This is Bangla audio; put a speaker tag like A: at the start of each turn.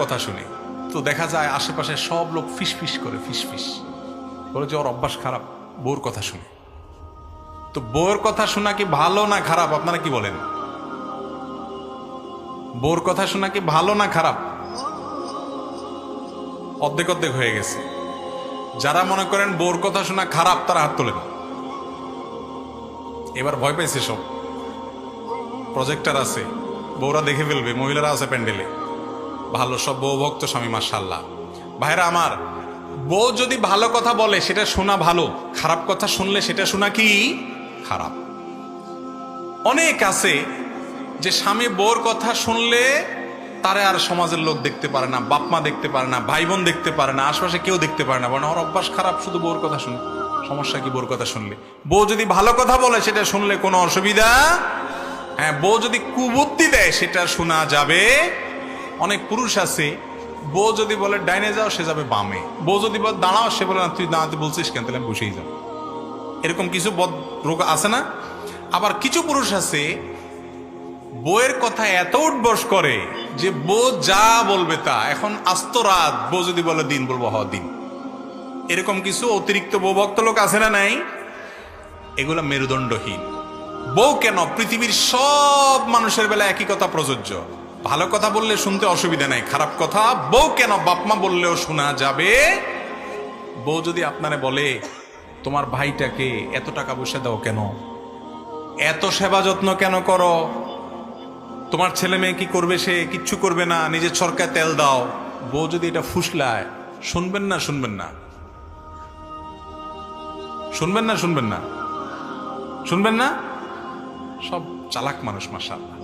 A: কথা শুনি তো দেখা যায় আশেপাশে সব লোক ফিসফিস করে ফিসফিস বলে যে ওর অভ্যাস খারাপ, বউর কথা শুনে। তো বউর কথা শোনা কি ভালো না খারাপ, আপনারা কি বলেন? বউর কথা শোনা কি ভালো না খারাপ? অর্ধেক অর্ধেক হয়ে গেছে। যারা মনে করেন বউর কথা শোনা খারাপ তারা হাত তোলেন। এবার ভয় পাইছে সব, প্রজেক্টর আছে, বউরা দেখে ফেলবে, মহিলারা আছে প্যান্ডেলে, ভালো সব বউ ভক্ত স্বামী মাশাআল্লাহ। ভাইরা আমার, বউ যদি ভালো কথা বলে সেটা শোনা ভালো, খারাপ কথা শুনলে সেটা শোনা কি খারাপ। অনেক আছে যে স্বামী বউর কথা শুনলে তারে আর সমাজের লোক দেখতে পারে না, বাপ মা দেখতে পারে না, ভাই বোন দেখতে পারে না, আশপাশে কেউ দেখতে পারে না, বরং ওর অভ্যাস খারাপ শুধু বউর কথা শুনে। সমস্যা কি বউর কথা শুনলে? বউ যদি ভালো কথা বলে সেটা শুনলে কোনো অসুবিধা, হ্যাঁ, বউ যদি কুবুদ্ধি দেয় সেটা শোনা যাবে। অনেক পুরুষ আছে, বউ যদি বলে ডাইনে যাও সে যাবে বামে, বউ যদি বলে দাঁড়াও সে বলে না তুই দাঁড়াতে বলছিস কেন, তাহলে আমি বসেই যাবো। এরকম কিছু বদ রোগ আছে না? আবার কিছু পুরুষ আছে বউয়ের কথা এত উঠবস করে যে বউ যা বলবে তা, এখন আস্ত রাত বউ যদি বলে দিন বলবো হ দিন। এরকম কিছু অতিরিক্ত বউ ভক্ত লোক আছে না নাই? এগুলা মেরুদণ্ডহীন। বউ কেন, পৃথিবীর সব মানুষের বেলা একই কথা প্রযোজ্য। ভালো কথা বললে শুনতে অসুবিধা নাই, খারাপ কথা বউ কেন বাপমা বললেও শোনা যাবে। বউ যদি আপনারে বলে তোমার ভাইটাকে এত টাকা পয়সা দাও কেন, এত সেবা যত্ন কেন করো, তোমার ছেলে মেয়ে কি করবে, সে কিচ্ছু করবে না, নিজের সরকার তেল দাও, বউ যদি এটা ফুসলায়, শুনবেন না শুনবেন না? শুনবেন না শুনবেন না? শুনবেন না? সব চালাক মানুষ মাশাআল্লাহ।